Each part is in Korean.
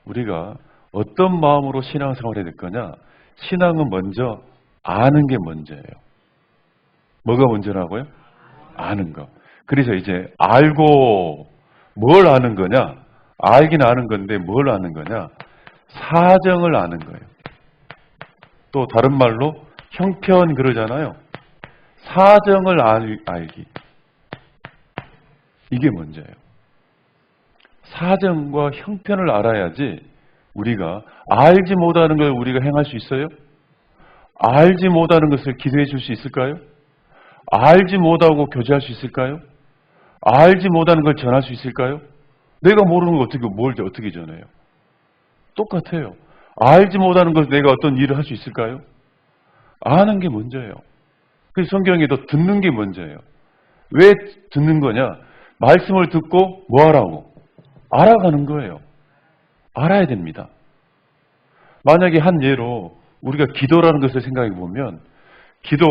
우리가 어떤 마음으로 신앙생활을 해야 될 거냐? 신앙은 먼저 아는 게 먼저예요. 뭐가 먼저라고요? 아는 거. 그래서 이제 알고 뭘 아는 거냐? 알긴 아는 건데 뭘 아는 거냐? 사정을 아는 거예요. 또 다른 말로 형편 그러잖아요. 사정을 알기. 이게 먼저예요. 사정과 형편을 알아야지 우리가 알지 못하는 걸 우리가 행할 수 있어요? 알지 못하는 것을 기도해 줄 수 있을까요? 알지 못하고 교제할 수 있을까요? 알지 못하는 걸 전할 수 있을까요? 내가 모르는 걸 뭘 어떻게 전해요? 똑같아요. 알지 못하는 것을 내가 어떤 일을 할 수 있을까요? 아는 게 먼저예요. 그래서 성경에도 듣는 게 먼저예요. 왜 듣는 거냐? 말씀을 듣고 뭐 하라고? 알아가는 거예요. 알아야 됩니다. 만약에 한 예로 우리가 기도라는 것을 생각해 보면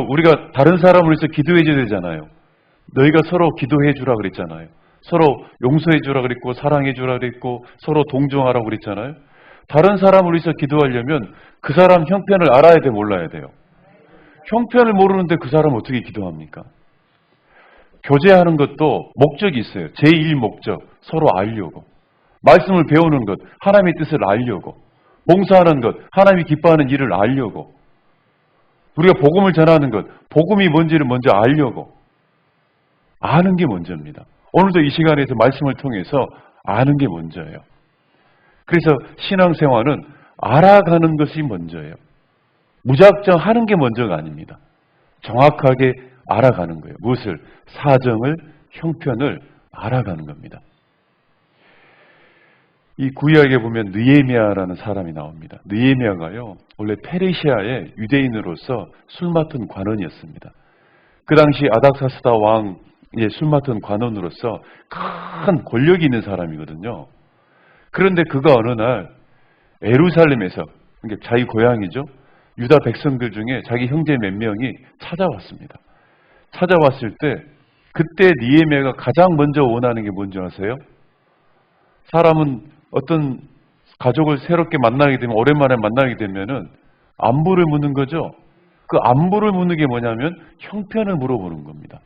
우리가 다른 사람을 위해서 기도해 줘야 되잖아요. 너희가 서로 기도해 주라 그랬잖아요. 서로 용서해 주라 그랬고 사랑해 주라 그랬고 서로 동정하라고 그랬잖아요. 다른 사람을 위해서 기도하려면 그 사람 형편을 알아야 돼, 몰라야 돼요? 형편을 모르는데 그 사람 어떻게 기도합니까? 교제하는 것도 목적이 있어요. 제1목적, 서로 알려고. 말씀을 배우는 것, 하나님의 뜻을 알려고. 봉사하는 것, 하나님이 기뻐하는 일을 알려고. 우리가 복음을 전하는 것, 복음이 뭔지를 먼저 알려고. 아는 게 먼저입니다. 오늘도 이 시간에서 말씀을 통해서 아는 게 먼저예요. 그래서 신앙생활은 알아가는 것이 먼저예요. 무작정 하는 게 먼저가 아닙니다. 정확하게 알아가는 거예요. 무엇을? 사정을, 형편을 알아가는 겁니다. 이 구약에 보면 느헤미야라는 사람이 나옵니다. 느헤미야가요, 원래 페르시아의 유대인으로서 술 맡은 관원이었습니다. 그 당시 아닥사스다 왕의 술 맡은 관원으로서 큰 권력이 있는 사람이거든요. 그런데 그가 어느 날 예루살렘에서, 그러니까 자기 고향이죠, 유다 백성들 중에 자기 형제 몇 명이 찾아왔습니다. 찾아왔을 때 그때 느헤미야가 가장 먼저 원하는 게 뭔지 아세요? 사람은 어떤 가족을 새롭게 만나게 되면, 오랜만에 만나게 되면은 안부를 묻는 거죠. 그 안부를 묻는 게 뭐냐면 형편을 물어보는 겁니다.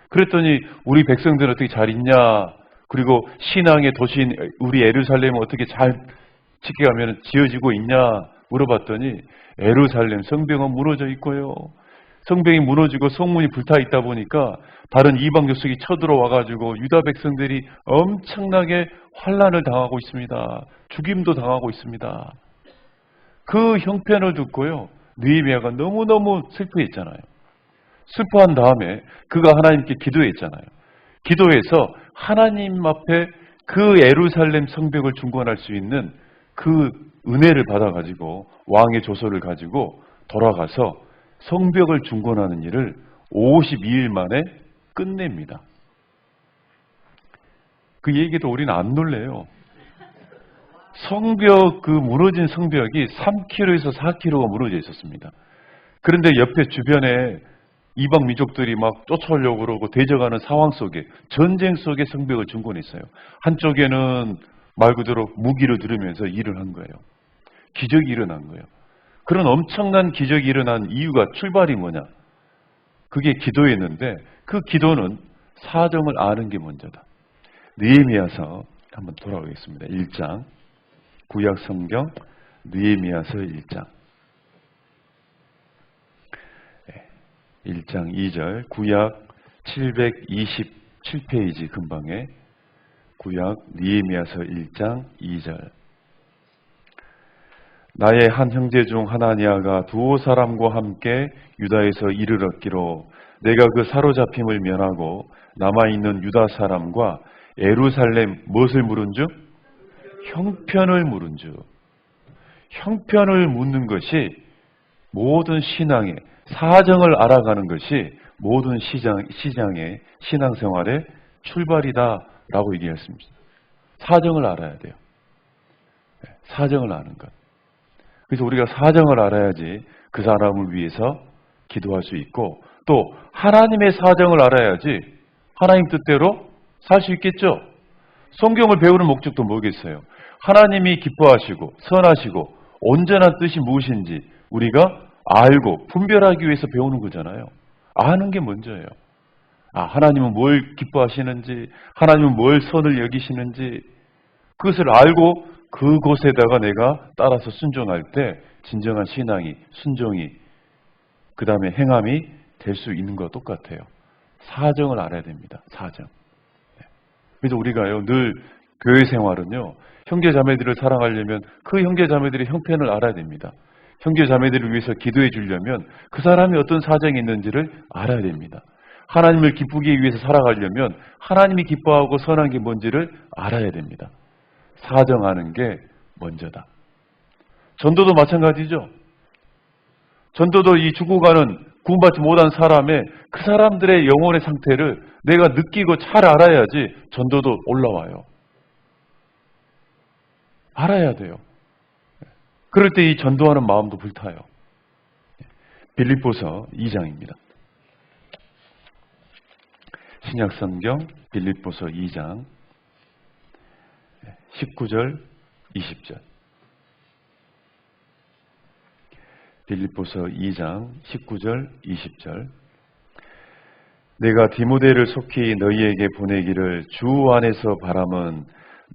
그랬더니 우리 백성들은 어떻게 잘 있냐, 그리고 신앙의 도시인 우리 예루살렘은 어떻게 잘 지어지고 있냐 물어봤더니 예루살렘 성벽은 무너져 있고요. 성벽이 무너지고 성문이 불타 있다 보니까 다른 이방 족속이 쳐들어와가지고 유다 백성들이 엄청나게 환난을 당하고 있습니다. 죽임도 당하고 있습니다. 그 형편을 듣고요, 느헤미야가 너무너무 슬퍼했잖아요. 슬퍼한 다음에 그가 하나님께 기도했잖아요. 기도해서 하나님 앞에 그 예루살렘 성벽을 중건할 수 있는 그 은혜를 받아가지고 왕의 조서를 가지고 돌아가서 성벽을 중건하는 일을 52일 만에 끝냅니다. 그 얘기도 우리는 안 놀래요. 성벽, 그 무너진 성벽이 3km에서 4km가 무너져 있었습니다. 그런데 옆에 주변에 이방 민족들이 막 쫓아오려고 그러고 대적하는 상황 속에, 전쟁 속에 성벽을 중건했어요. 한쪽에는 말 그대로 무기를 들으면서 일을 한 거예요. 기적이 일어난 거예요. 그런 엄청난 기적이 일어난 이유가, 출발이 뭐냐? 그게 기도였는데 그 기도는 사정을 아는 게 먼저다. 느헤미야서 한번 돌아오겠습니다. 1장, 구약 성경 느헤미야서 1장. 1장 2절, 구약 727페이지 근방에 구약 느헤미야서 1장 2절. 나의 한 형제 중 하나니아가 두 사람과 함께 유다에서 이를 얻기로 내가 그 사로잡힘을 면하고 남아있는 유다 사람과 예루살렘 무엇을 물은 즉? 형편을 물은 즉. 형편을 묻는 것이 모든 신앙의 사정을 알아가는 것이 모든 시장의 신앙생활의 출발이다라고 얘기했습니다. 사정을 알아야 돼요. 사정을 아는 것. 그래서 우리가 사정을 알아야지 그 사람을 위해서 기도할 수 있고, 또 하나님의 사정을 알아야지 하나님 뜻대로 살 수 있겠죠. 성경을 배우는 목적도 뭐겠어요? 하나님이 기뻐하시고 선하시고 온전한 뜻이 무엇인지 우리가 알고 분별하기 위해서 배우는 거잖아요. 아는 게 먼저예요. 하나님은 뭘 기뻐하시는지, 하나님은 뭘 선을 여기시는지 그것을 알고 그곳에다가 내가 따라서 순종할 때 진정한 신앙이, 순종이, 그 다음에 행함이 될 수 있는 것과 똑같아요. 사정을 알아야 됩니다. 사정. 그래서 우리가요, 늘 교회 생활은요, 형제 자매들을 사랑하려면 그 형제 자매들의 형편을 알아야 됩니다. 형제 자매들을 위해서 기도해 주려면 그 사람이 어떤 사정이 있는지를 알아야 됩니다. 하나님을 기쁘기 위해서 살아가려면 하나님이 기뻐하고 선한 게 뭔지를 알아야 됩니다. 사정하는 게 먼저다. 전도도 마찬가지죠. 전도도 이 죽어가는 구원받지 못한 사람의 그 사람들의 영혼의 상태를 내가 느끼고 잘 알아야지 전도도 올라와요. 알아야 돼요. 그럴 때 이 전도하는 마음도 불타요. 빌립보서 2장입니다. 신약성경 빌립보서 2장 19절 20절. 빌립보서 2장 19절 20절. 내가 디모데를 속히 너희에게 보내기를 주 안에서 바람은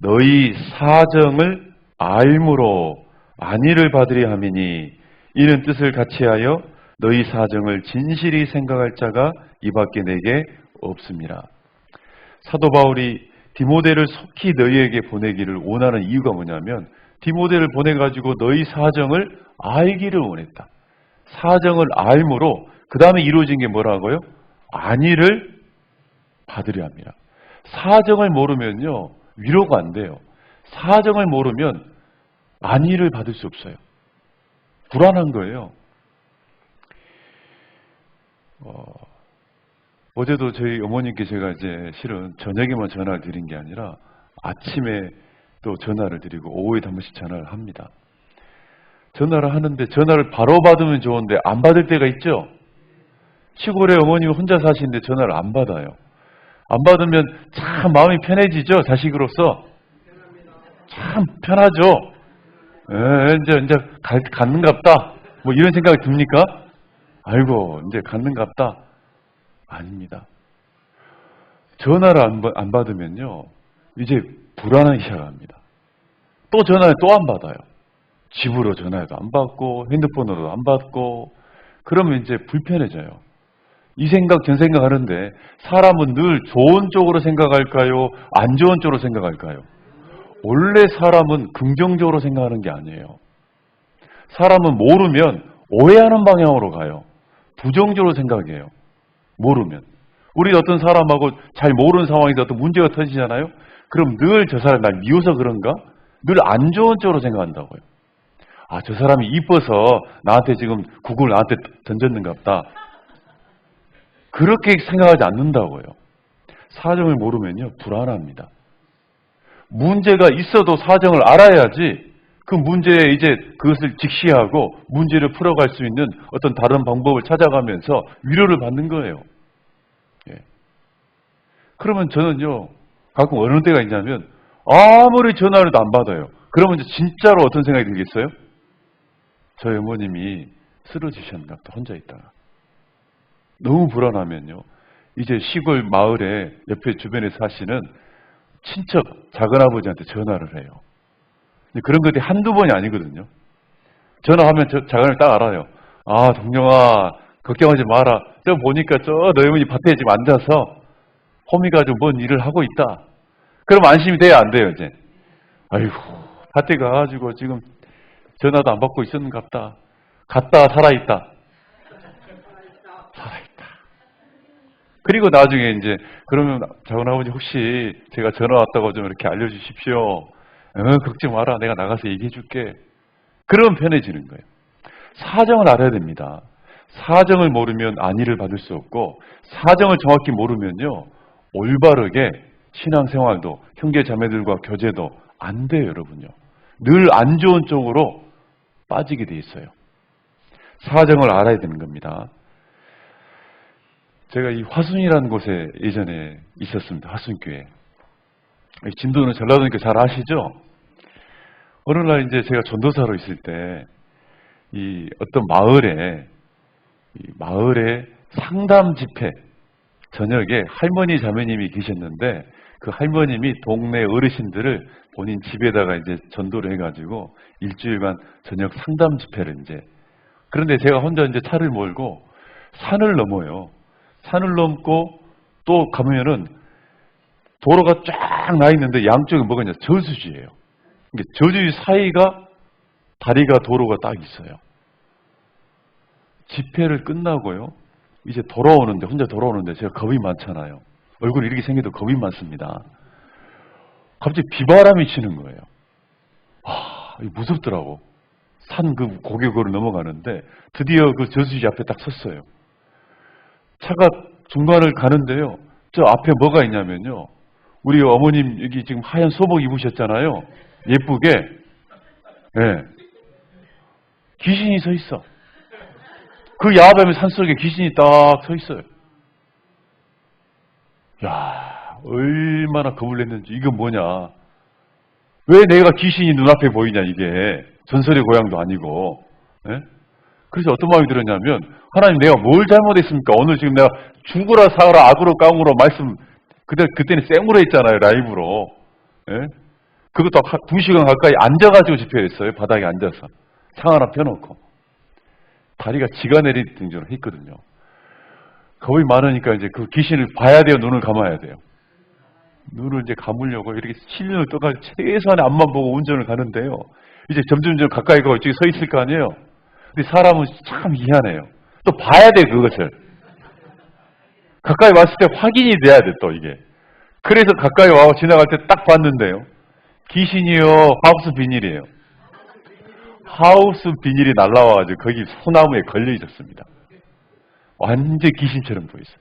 너희 사정을 알므로 안위를 받으려 함이니 이는 뜻을 같이하여 너희 사정을 진실히 생각할 자가 이밖에 내게 없습니다. 사도 바울이 디모데를 속히 너희에게 보내기를 원하는 이유가 뭐냐면 디모데를 보내가지고 너희 사정을 알기를 원했다. 사정을 알므로 그 다음에 이루어진 게 뭐라고요? 안위를 받으려 합니다. 사정을 모르면요 위로가 안 돼요. 사정을 모르면 안위를 받을 수 없어요. 불안한 거예요. 어제도 저희 어머님께 제가 이제 실은 저녁에만 전화를 드린 게 아니라 아침에 또 전화를 드리고 오후에 한 번씩 전화를 합니다. 전화를 하는데 전화를 바로 받으면 좋은데 안 받을 때가 있죠. 시골에 어머님이 혼자 사시는데 전화를 안 받아요. 안 받으면 참 마음이 편해지죠. 자식으로서 참 편하죠. 이제 갔는갑다. 뭐 이런 생각이 듭니까? 아이고 이제 갔는갑다. 아닙니다. 전화를 안 받으면요 이제 불안하기 시작합니다. 또 전화를 또 안 받아요. 집으로 전화해도 안 받고 핸드폰으로도 안 받고 그러면 이제 불편해져요. 이 생각 저 생각 하는데 사람은 늘 좋은 쪽으로 생각할까요? 안 좋은 쪽으로 생각할까요? 원래 사람은 긍정적으로 생각하는 게 아니에요. 사람은 모르면 오해하는 방향으로 가요. 부정적으로 생각해요. 모르면. 우리 어떤 사람하고 잘 모르는 상황에서 어떤 문제가 터지잖아요. 그럼 늘 저 사람이 날 미워서 그런가? 늘 안 좋은 쪽으로 생각한다고요. 저 사람이 이뻐서 나한테 지금 국을 나한테 던졌는가 보다. 그렇게 생각하지 않는다고요. 사정을 모르면요 불안합니다. 문제가 있어도 사정을 알아야지 그 문제에 이제 그것을 직시하고 문제를 풀어갈 수 있는 어떤 다른 방법을 찾아가면서 위로를 받는 거예요. 예. 그러면 저는요 가끔 어느 때가 있냐면 아무리 전화를 해도 안 받아요. 그러면 이제 진짜로 어떤 생각이 들겠어요? 저희 어머님이 쓰러지셨나 보다 혼자 있다가. 너무 불안하면요. 이제 시골 마을에 옆에 주변에 사시는 친척 작은아버지한테 전화를 해요. 근데 그런 것들이 한두 번이 아니거든요. 전화하면 작은아버지 딱 알아요. 동영아 걱정하지 마라. 저 보니까 저 너희 어머니 밭에 지금 앉아서 홈이 가지고 뭔 일을 하고 있다. 그럼 안심이 돼야 안 돼요 이제. 아이고 밭에 가가지고 지금 전화도 안 받고 있었는가 보다. 갔다 살아있다. 살아있다. 그리고 나중에 이제 그러면 작은아버지 혹시 제가 전화 왔다고 좀 이렇게 알려주십시오. 걱정 마라. 내가 나가서 얘기해 줄게. 그러면 편해지는 거예요. 사정을 알아야 됩니다. 사정을 모르면 안위를 받을 수 없고 사정을 정확히 모르면요 올바르게 신앙생활도 형제 자매들과 교제도 안 돼요 여러분요. 늘 안 좋은 쪽으로 빠지게 돼 있어요. 사정을 알아야 되는 겁니다. 제가 이 화순이라는 곳에 예전에 있었습니다. 화순교회. 진도는 전라도니까 잘 아시죠? 어느 날 이제 제가 전도사로 있을 때, 이 어떤 마을에 상담 집회, 저녁에 할머니 자매님이 계셨는데, 그 할머님이 동네 어르신들을 본인 집에다가 이제 전도를 해가지고 일주일간 저녁 상담 집회를 이제. 그런데 제가 혼자 이제 차를 몰고 산을 넘어요. 산을 넘고 또 가면은 도로가 쫙 나 있는데 양쪽에 뭐가 있냐? 저수지예요. 저수지 사이가 다리가 도로가 딱 있어요. 집회를 끝나고요. 이제 혼자 돌아오는데 제가 겁이 많잖아요. 얼굴이 이렇게 생겨도 겁이 많습니다. 갑자기 비바람이 치는 거예요. 무섭더라고. 산 그 고개고를 넘어가는데 드디어 그 저수지 앞에 딱 섰어요. 차가 중간을 가는데요. 저 앞에 뭐가 있냐면요. 우리 어머님 여기 지금 하얀 소복 입으셨잖아요. 예쁘게. 네. 귀신이 서 있어. 그 야밤의 산속에 귀신이 딱 서 있어요. 야, 얼마나 겁을 냈는지. 이거 뭐냐. 왜 내가 귀신이 눈앞에 보이냐, 이게. 전설의 고향도 아니고. 네? 그래서 어떤 마음이 들었냐면, 하나님 내가 뭘 잘못했습니까? 오늘 지금 내가 죽으라 사라 악으로 깡으로 말씀, 그때는 생으로 했잖아요, 라이브로. 네? 그것도 2시간 가까이 앉아가지고 집회했어요, 바닥에 앉아서. 상 하나 펴놓고. 다리가 지가 내릴 정도로 했거든요. 겁이 많으니까 이제 그 귀신을 봐야 돼요, 눈을 감아야 돼요. 눈을 이제 감으려고 이렇게 실눈을 떠가지고 최소한의 앞만 보고 운전을 가는데요. 이제 점점 가까이 가고 이쪽에 서 있을 거 아니에요. 근데 사람은 참 희한해요. 또 봐야 돼, 그것을. 가까이 왔을 때 확인이 돼야 돼, 또 이게. 그래서 가까이 와서 지나갈 때 딱 봤는데요. 귀신이요, 하우스 비닐이에요. 하우스 비닐이 날라와가지고 거기 소나무에 걸려 있었습니다. 완전 귀신처럼 보였어요.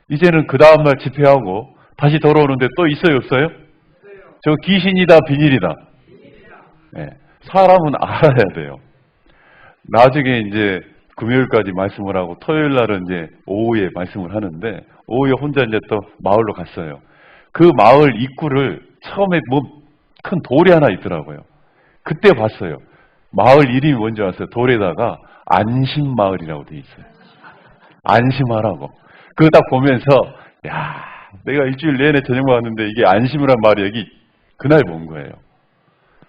이제는 그 다음날 집회하고 다시 돌아오는데 또 있어요, 없어요? 저 귀신이다, 비닐이다. 네, 사람은 알아야 돼요. 나중에 이제 금요일까지 말씀을 하고 토요일 날은 이제 오후에 말씀을 하는데 오후에 혼자 이제 또 마을로 갔어요. 그 마을 입구를 처음에 뭐 큰 돌이 하나 있더라고요. 그때 봤어요. 마을 이름이 뭔지 아세요? 돌에다가 안심마을이라고 돼 있어요. 안심하라고. 그거 딱 보면서 야, 내가 일주일 내내 저녁만 왔는데 이게 안심이란 말이 여기 그날 본 거예요.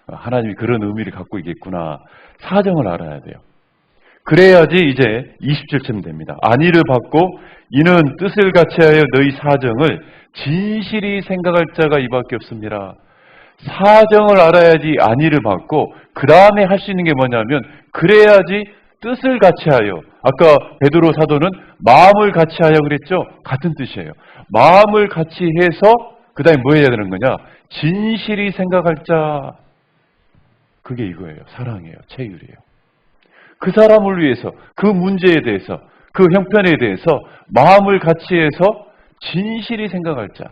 하나님이 그런 의미를 갖고 있겠구나. 사정을 알아야 돼요. 그래야지 이제 20절쯤 됩니다. 안위를 받고 이는 뜻을 같이하여 너희 사정을 진실히 생각할 자가 이밖에 없습니다. 사정을 알아야지 안위를 받고 그 다음에 할 수 있는 게 뭐냐면 그래야지 뜻을 같이하여, 아까 베드로 사도는 마음을 같이하여 그랬죠? 같은 뜻이에요. 마음을 같이해서 그 다음에 뭐 해야 되는 거냐? 진실히 생각할 자. 그게 이거예요. 사랑이에요. 체휼이에요. 그 사람을 위해서, 그 문제에 대해서, 그 형편에 대해서 마음을 같이해서 진실히 생각할 자.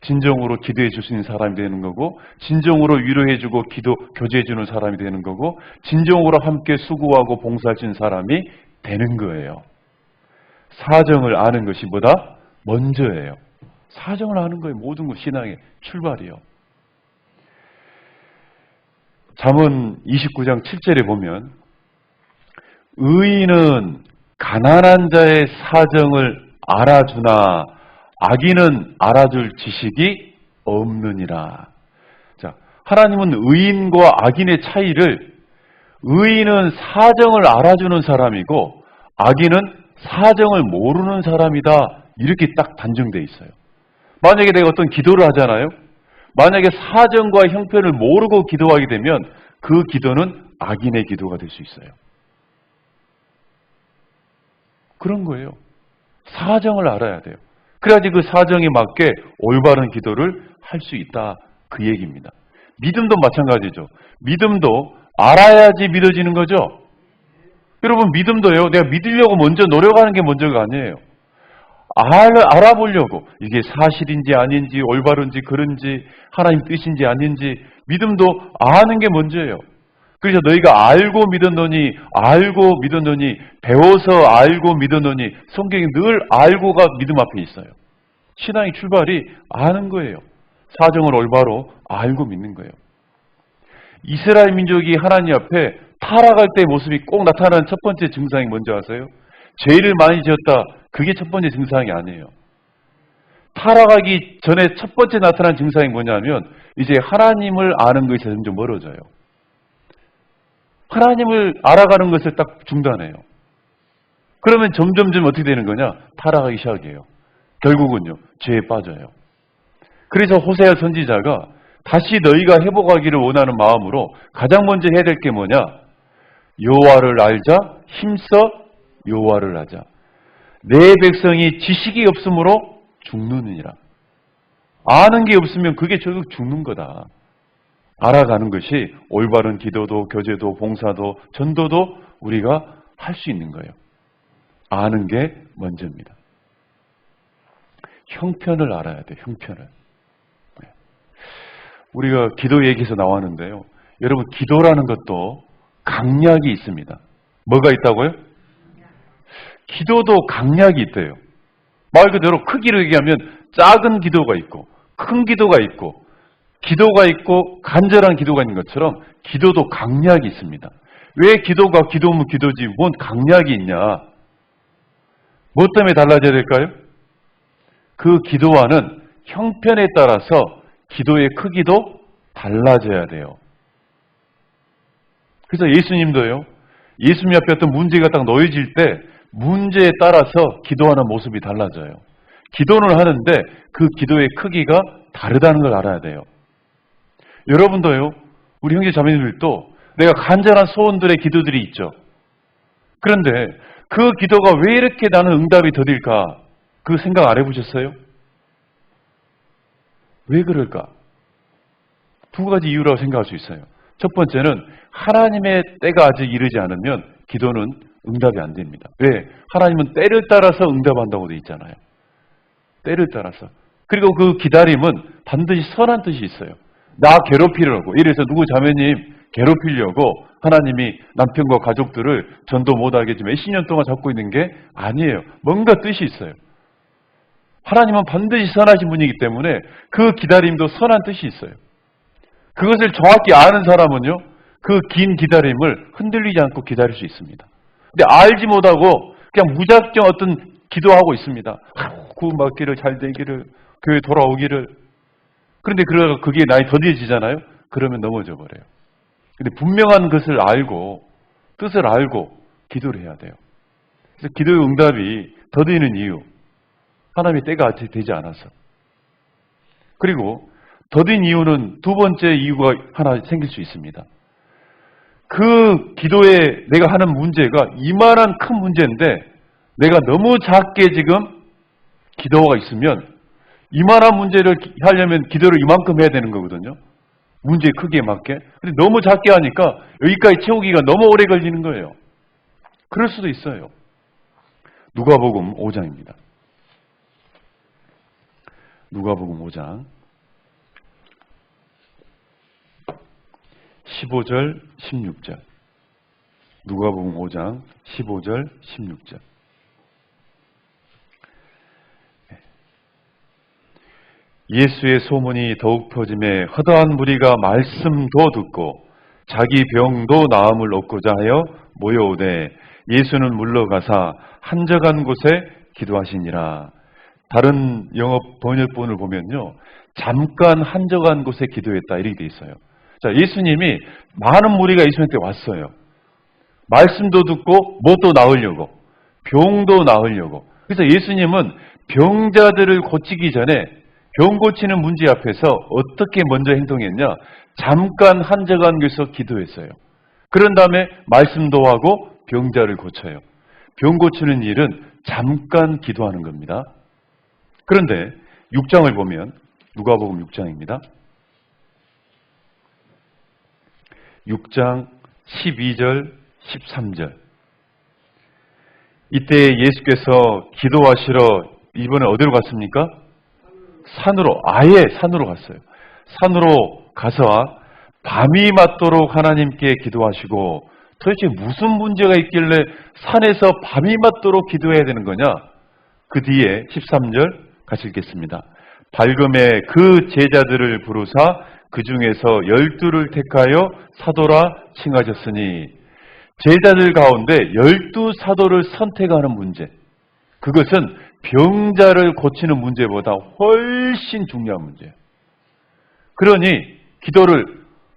진정으로 기도해 줄 수 있는 사람이 되는 거고, 진정으로 위로해주고 교제해주는 사람이 되는 거고, 진정으로 함께 수고하고 봉사할 수 있는 사람이 되는 거예요. 사정을 아는 것이 뭐다? 먼저예요. 사정을 아는 거예요. 모든 것 신앙의 출발이요. 잠언 29장 7절에 보면 의인은 가난한 자의 사정을 알아주나 악인은 알아줄 지식이 없느니라. 자, 하나님은 의인과 악인의 차이를 의인은 사정을 알아주는 사람이고 악인은 사정을 모르는 사람이다. 이렇게 딱 단정되어 있어요. 만약에 내가 어떤 기도를 하잖아요. 만약에 사정과 형편을 모르고 기도하게 되면 그 기도는 악인의 기도가 될 수 있어요. 그런 거예요. 사정을 알아야 돼요. 그래야지 그 사정에 맞게 올바른 기도를 할 수 있다. 그 얘기입니다. 믿음도 마찬가지죠. 믿음도 알아야지 믿어지는 거죠. 여러분 믿음도요. 내가 믿으려고 먼저 노력하는 게 먼저가 아니에요. 알아보려고 이게 사실인지 아닌지 올바른지 그런지 하나님 뜻인지 아닌지 믿음도 아는 게 먼저예요. 그래서 너희가 알고 믿었노니 배워서 알고 믿었노니 성경이 늘 알고가 믿음 앞에 있어요. 신앙의 출발이 아는 거예요. 사정을 올바로 알고 믿는 거예요. 이스라엘 민족이 하나님 앞에 타락할 때 모습이 꼭 나타나는 첫 번째 증상이 뭔지 아세요? 죄를 많이 지었다. 그게 첫 번째 증상이 아니에요. 타락하기 전에 첫 번째 나타난 증상이 뭐냐면 이제 하나님을 아는 것이 점점 멀어져요. 하나님을 알아가는 것을 딱 중단해요. 그러면 점점점 어떻게 되는 거냐? 타락하기 시작해요. 결국은요, 죄에 빠져요. 그래서 호세아 선지자가 다시 너희가 회복하기를 원하는 마음으로 가장 먼저 해야 될 게 뭐냐? 여호와를 알자, 힘써 여호와를 하자. 내 백성이 지식이 없으므로 죽느니라. 아는 게 없으면 그게 결국 죽는 거다. 알아가는 것이 올바른 기도도, 교제도, 봉사도, 전도도 우리가 할 수 있는 거예요. 아는 게 먼저입니다. 형편을 알아야 돼요. 형편을. 우리가 기도 얘기에서 나왔는데요. 여러분, 기도라는 것도 강약이 있습니다. 뭐가 있다고요? 기도도 강약이 있대요. 말 그대로 크기로 얘기하면 작은 기도가 있고 큰 기도가 있고 기도가 있고 간절한 기도가 있는 것처럼 기도도 강약이 있습니다. 왜 기도가 기도면 기도지 뭔 강약이 있냐? 뭐 때문에 달라져야 될까요? 그 기도와는 형편에 따라서 기도의 크기도 달라져야 돼요. 그래서 예수님도요. 예수님 앞에 어떤 문제가 딱 놓여질 때 문제에 따라서 기도하는 모습이 달라져요. 기도는 하는데 그 기도의 크기가 다르다는 걸 알아야 돼요. 여러분도요. 우리 형제 자매님들도 내가 간절한 소원들의 기도들이 있죠. 그런데 그 기도가 왜 이렇게 나는 응답이 더딜까? 그 생각 안 해보셨어요? 왜 그럴까? 두 가지 이유라고 생각할 수 있어요. 첫 번째는 하나님의 때가 아직 이르지 않으면 기도는 응답이 안 됩니다. 왜? 하나님은 때를 따라서 응답한다고 돼 있잖아요. 때를 따라서. 그리고 그 기다림은 반드시 선한 뜻이 있어요. 나 괴롭히려고. 이래서 누구 자매님 괴롭히려고 하나님이 남편과 가족들을 전도 못하게 지금 몇십 년 동안 잡고 있는 게 아니에요. 뭔가 뜻이 있어요. 하나님은 반드시 선하신 분이기 때문에 그 기다림도 선한 뜻이 있어요. 그것을 정확히 아는 사람은요, 그 긴 기다림을 흔들리지 않고 기다릴 수 있습니다. 근데 알지 못하고 그냥 무작정 어떤 기도하고 있습니다. 구원 받기를, 잘 되기를, 교회 돌아오기를. 그런데 그게 나이 더뎌지잖아요. 그러면 넘어져 버려요. 근데 분명한 것을 알고 뜻을 알고 기도를 해야 돼요. 그래서 기도의 응답이 더디는 이유, 하나님의 때가 아직 되지 않아서. 그리고 더딘 이유는 두 번째 이유가 하나 생길 수 있습니다. 그 기도에 내가 하는 문제가 이만한 큰 문제인데 내가 너무 작게 지금 기도가 있으면 이만한 문제를 하려면 기도를 이만큼 해야 되는 거거든요. 문제의 크기에 맞게. 근데 너무 작게 하니까 여기까지 채우기가 너무 오래 걸리는 거예요. 그럴 수도 있어요. 누가복음 5장입니다. 누가복음 5장 15절 16절. 누가복음 5장 15절 16절. 예수의 소문이 더욱 퍼짐에 허다한 무리가 말씀도 듣고 자기 병도 나음을 얻고자 하여 모여오되 예수는 물러가사 한적한 곳에 기도하시니라. 다른 영어 번역본을 보면요, 잠깐 한적한 곳에 기도했다 이렇게 돼 있어요. 자, 예수님이 많은 무리가 예수님한테 왔어요. 말씀도 듣고 뭣도 나으려고, 병도 나으려고. 그래서 예수님은 병자들을 고치기 전에 병 고치는 문제 앞에서 어떻게 먼저 행동했냐? 잠깐 한적한 곳에서 기도했어요. 그런 다음에 말씀도 하고 병자를 고쳐요. 병 고치는 일은 잠깐 기도하는 겁니다. 그런데 6장을 보면 누가복음 6장입니다. 6장 12절 13절. 이때 예수께서 기도하시러 이번에 어디로 갔습니까? 산으로, 아예 산으로 갔어요. 산으로 가서 밤이 맞도록 하나님께 기도하시고, 도대체 무슨 문제가 있길래 산에서 밤이 맞도록 기도해야 되는 거냐? 그 뒤에 13절 같이 읽겠습니다. 밝음에 그 제자들을 부르사 그 중에서 12를 택하여 사도라 칭하셨으니 제자들 가운데 12사도를 선택하는 문제, 그것은 병자를 고치는 문제보다 훨씬 중요한 문제예요. 그러니 기도를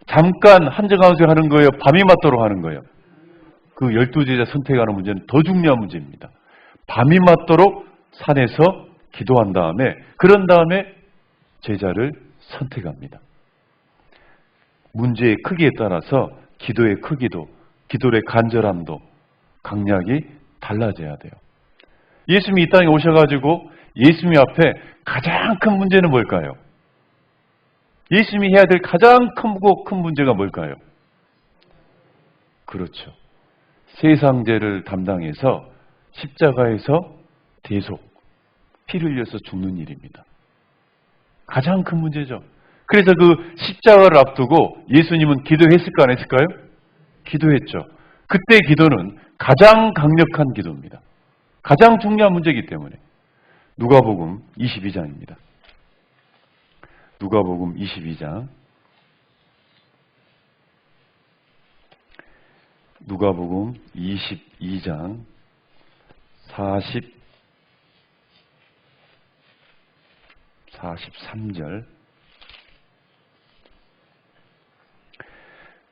잠깐 한정하고 하는 거예요? 밤이 맞도록 하는 거예요? 그 12제자 선택하는 문제는 더 중요한 문제입니다. 밤이 맞도록 산에서 기도한 다음에, 그런 다음에 제자를 선택합니다. 문제의 크기에 따라서 기도의 크기도, 기도의 간절함도, 강약이 달라져야 돼요. 예수님이 이 땅에 오셔가지고 예수님 앞에 가장 큰 문제는 뭘까요? 예수님이 해야 될 가장 크고 큰 문제가 뭘까요? 그렇죠. 세상 죄를 담당해서 십자가에서 대속, 피를 흘려서 죽는 일입니다. 가장 큰 문제죠. 그래서 그 십자가를 앞두고 예수님은 기도했을까 안 했을까요? 기도했죠. 그때 기도는 가장 강력한 기도입니다. 가장 중요한 문제이기 때문에. 누가복음 22장입니다. 누가복음 22장. 누가복음 22장 43절.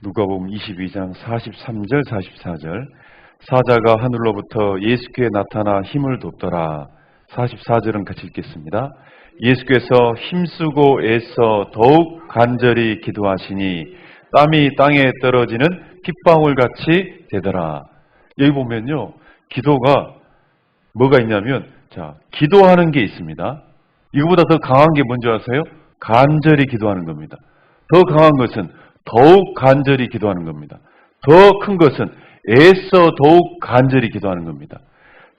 누가복음 22장 43절 44절. 사자가 하늘로부터 예수께 나타나 힘을 돕더라. 44절은 같이 읽겠습니다. 예수께서 힘쓰고 애써 더욱 간절히 기도하시니 땀이 땅에 떨어지는 핏방울같이 되더라. 여기 보면요, 기도가 뭐가 있냐면, 자, 기도하는 게 있습니다. 이거보다 더 강한 게 뭔지 아세요? 간절히 기도하는 겁니다. 더 강한 것은 더욱 간절히 기도하는 겁니다. 더 큰 것은 애써 더욱 간절히 기도하는 겁니다.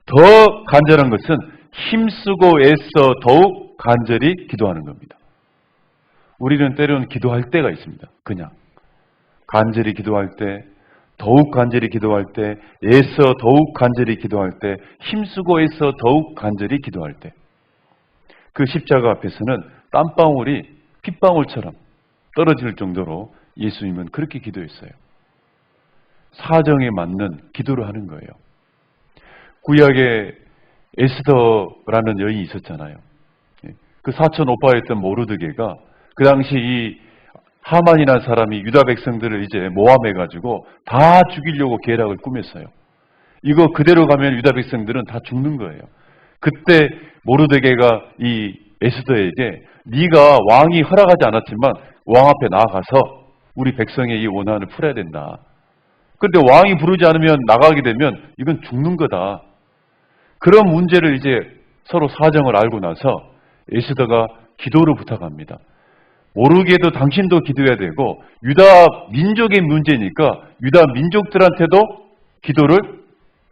더 간절한 것은 힘쓰고 애써 더욱 간절히 기도하는 겁니다. 우리는 때로는 기도할 때가 있습니다. 그냥 간절히 기도할 때, 더욱 간절히 기도할 때, 애써 더욱 간절히 기도할 때, 힘쓰고 애써 더욱 간절히 기도할 때, 그 십자가 앞에서는 땀방울이 핏방울처럼 떨어질 정도로 예수님은 그렇게 기도했어요. 사정에 맞는 기도를 하는 거예요. 구약에 에스더라는 여인이 있었잖아요. 그 사촌 오빠였던 모르드게가 그 당시 이 하만이라는 사람이 유다 백성들을 이제 모함해가지고 다 죽이려고 계략을 꾸몄어요. 이거 그대로 가면 유다 백성들은 다 죽는 거예요. 그때 모르드게가 이 에스더에게 네가 왕이 허락하지 않았지만 왕 앞에 나아가서 우리 백성의 이 원한을 풀어야 된다. 그런데 왕이 부르지 않으면 나가게 되면 이건 죽는 거다. 그런 문제를 이제 서로 사정을 알고 나서 에스더가 기도를 부탁합니다. 모르게도 당신도 기도해야 되고 유다 민족의 문제니까 유다 민족들한테도 기도를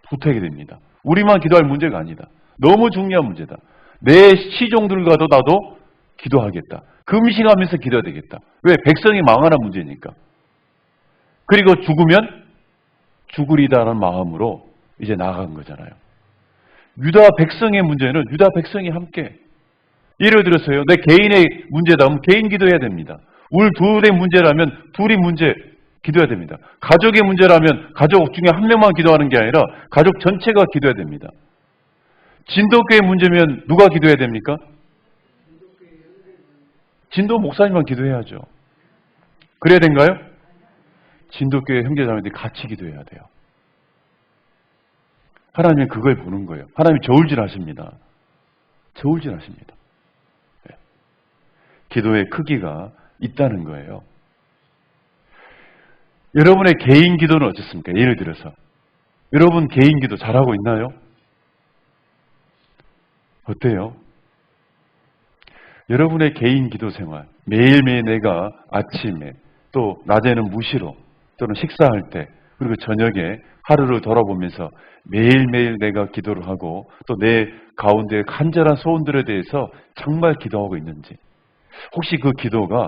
부탁하게 됩니다. 우리만 기도할 문제가 아니다. 너무 중요한 문제다. 내 시종들과도 나도 기도하겠다. 금식하면서 기도해야 되겠다. 왜? 백성이 망하는 문제니까. 그리고 죽으면 죽으리다라는 마음으로 이제 나아간 거잖아요. 유다 백성의 문제는 유다 백성이 함께, 예를 들어서요, 내 개인의 문제다면 개인 기도해야 됩니다. 우리 둘의 문제라면 둘이 문제 기도해야 됩니다. 가족의 문제라면 가족 중에 한 명만 기도하는 게 아니라 가족 전체가 기도해야 됩니다. 진도교회 문제면 누가 기도해야 됩니까? 진도 목사님만 기도해야죠. 그래야 된가요? 진도교회 형제자매들이 같이 기도해야 돼요. 하나님은 그걸 보는 거예요. 하나님이 저울질 하십니다. 저울질 하십니다. 네. 기도의 크기가 있다는 거예요. 여러분의 개인 기도는 어떻습니까? 예를 들어서 여러분 개인 기도 잘하고 있나요? 어때요? 여러분의 개인 기도 생활, 매일매일 내가 아침에 또 낮에는 무시로 또는 식사할 때 그리고 저녁에 하루를 돌아보면서 매일매일 내가 기도를 하고 또 내 가운데 간절한 소원들에 대해서 정말 기도하고 있는지, 혹시 그 기도가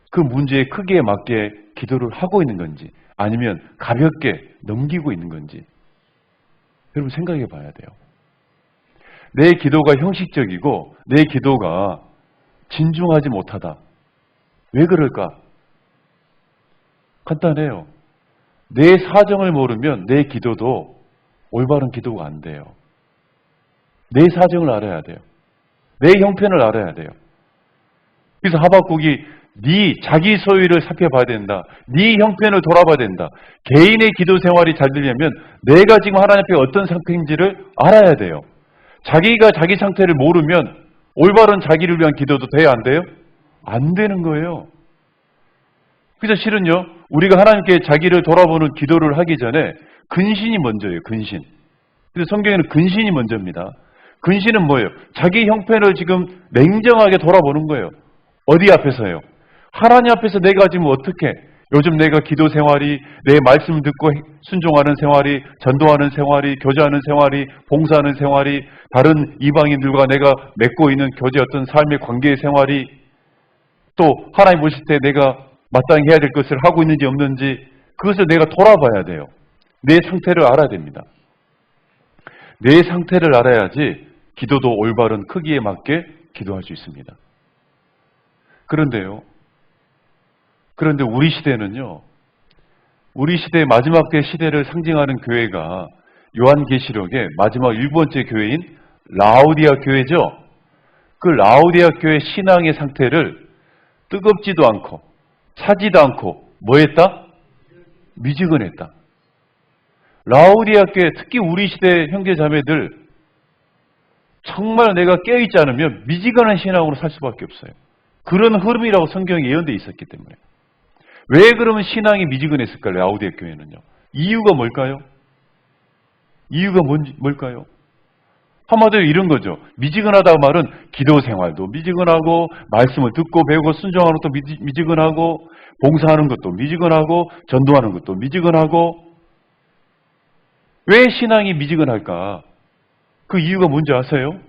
그 문제의 크기에 맞게 기도를 하고 있는 건지 아니면 가볍게 넘기고 있는 건지 여러분 생각해 봐야 돼요. 내 기도가 형식적이고 내 기도가 진중하지 못하다. 왜 그럴까? 간단해요. 내 사정을 모르면 내 기도도 올바른 기도가 안 돼요. 내 사정을 알아야 돼요. 내 형편을 알아야 돼요. 그래서 하박국이 네 자기 소유를 살펴봐야 된다. 네 형편을 돌아봐야 된다. 개인의 기도 생활이 잘 되려면 내가 지금 하나님 앞에 어떤 상태인지를 알아야 돼요. 자기가 자기 상태를 모르면 올바른 자기를 위한 기도도 돼야 안 돼요? 안 되는 거예요. 그래서 실은요, 우리가 하나님께 자기를 돌아보는 기도를 하기 전에 근신이 먼저예요. 근신. 그래서 성경에는 근신이 먼저입니다. 근신은 뭐예요? 자기 형편을 지금 냉정하게 돌아보는 거예요. 어디 앞에서요? 하나님 앞에서 내가 지금 어떻게, 요즘 내가 기도 생활이, 내 말씀 듣고 순종하는 생활이, 전도하는 생활이, 교제하는 생활이, 봉사하는 생활이, 다른 이방인들과 내가 맺고 있는 교제 어떤 삶의 관계의 생활이, 또 하나님 보실 때 내가 마땅히 해야 될 것을 하고 있는지 없는지, 그것을 내가 돌아봐야 돼요. 내 상태를 알아야 됩니다. 내 상태를 알아야지 기도도 올바른 크기에 맞게 기도할 수 있습니다. 그런데 우리 시대는요, 우리 시대의 마지막 때 시대를 상징하는 교회가 요한계시록의 마지막 7번째 교회인 라오디아 교회죠. 그 라오디아 교회 신앙의 상태를 뜨겁지도 않고 차지도 않고 뭐 했다? 미지근했다. 라오디아 교회, 특히 우리 시대 형제 자매들, 정말 내가 깨어있지 않으면 미지근한 신앙으로 살 수밖에 없어요. 그런 흐름이라고 성경에 예언되어 있었기 때문에. 왜 그러면 신앙이 미지근했을까요? 라오디아 교회는요. 이유가 뭘까요? 뭘까요? 한마디로 이런 거죠. 미지근하다고 말은 기도 생활도 미지근하고, 말씀을 듣고 배우고 순종하는 것도 미지근하고, 봉사하는 것도 미지근하고, 전도하는 것도 미지근하고. 왜 신앙이 미지근할까? 그 이유가 뭔지 아세요?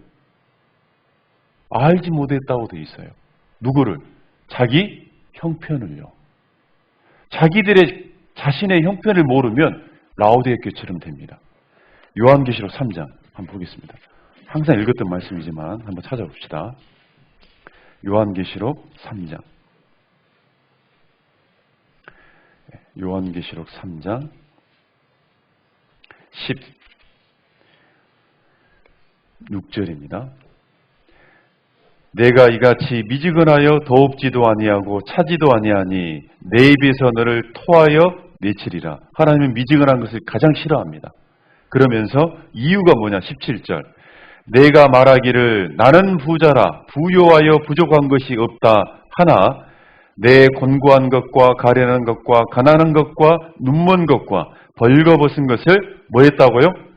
알지 못했다고 돼 있어요. 누구를? 자기 형편을요. 자신의 형편을 모르면 라오디아 교회처럼 됩니다. 요한계시록 3장 한번 보겠습니다. 항상 읽었던 말씀이지만 한번 찾아봅시다. 요한계시록 3장. 요한계시록 3장 16절입니다. 내가 이같이 미지근하여 더웁지도 아니하고 차지도 아니하니 내 입에서 너를 토하여 내치리라. 하나님은 미지근한 것을 가장 싫어합니다. 그러면서 이유가 뭐냐? 17절. 내가 말하기를 나는 부자라 부요하여 부족한 것이 없다 하나 내 곤고한 것과 가련한 것과 가난한 것과 눈먼 것과 벌거벗은 것을 뭐 했다고요?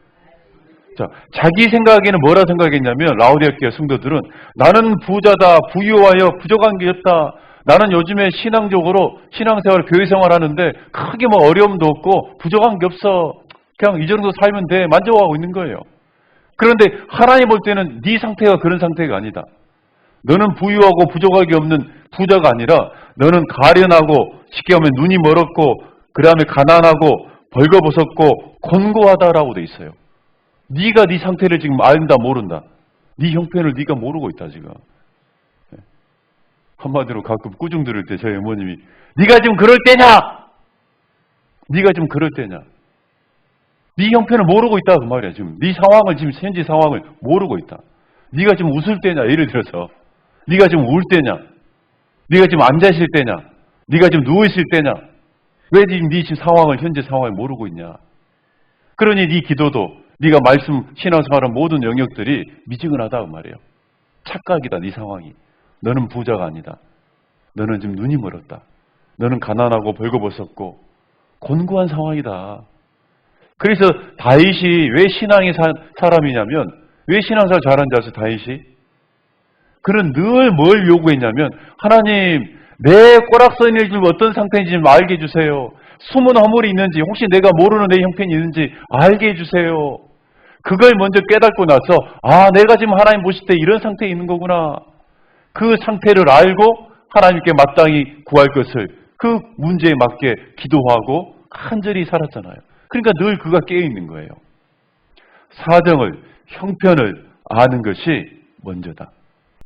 자, 자기 생각에는 뭐라 생각했냐면 라오디아 교회 성도들은 나는 부자다, 부유하여 부족한 게 없다. 나는 요즘에 신앙적으로 신앙생활, 교회생활 하는데 크게 뭐 어려움도 없고 부족한 게 없어. 그냥 이 정도 살면 돼. 만족하고 있는 거예요. 그런데 하나님 볼 때는 네 상태가 그런 상태가 아니다. 너는 부유하고 부족하기 없는 부자가 아니라 너는 가련하고 쉽게 하면 눈이 멀었고 그 다음에 가난하고 벌거벗었고 곤고하다라고 돼 있어요. 네가 네 상태를 지금 안다 모른다. 네 형편을 네가 모르고 있다 지금. 한마디로 가끔 꾸중 들을 때 저희 어머님이 네가 지금 그럴 때냐? 네가 지금 그럴 때냐? 네 형편을 모르고 있다 그 말이야. 지금 네 상황을 지금 현재 상황을 모르고 있다. 네가 지금 웃을 때냐? 예를 들어서 네가 지금 울 때냐? 네가 지금 앉아 있을 때냐? 네가 지금 누워 있을 때냐? 왜 지금 네 지금 상황을 현재 상황을 모르고 있냐? 그러니 네 기도도 네가 말씀 신앙생활한 모든 영역들이 미지근하다 그 말이에요. 착각이다 네 상황이. 너는 부자가 아니다. 너는 지금 눈이 멀었다. 너는 가난하고 벌거벗었고 곤고한 상황이다. 그래서 다윗이 왜 신앙의 사람이냐면 왜 신앙생활 잘한 줄 아세요? 다윗이? 그는 늘 뭘 요구했냐면 하나님 내 꼬락서니를 어떤 상태인지 좀 알게 해주세요. 숨은 허물이 있는지 혹시 내가 모르는 내 형편이 있는지 알게 해주세요. 그걸 먼저 깨닫고 나서 내가 지금 하나님 보실 때 이런 상태에 있는 거구나. 그 상태를 알고 하나님께 마땅히 구할 것을 그 문제에 맞게 기도하고 간절히 살았잖아요. 그러니까 늘 그가 깨어있는 거예요. 사정을, 형편을 아는 것이 먼저다.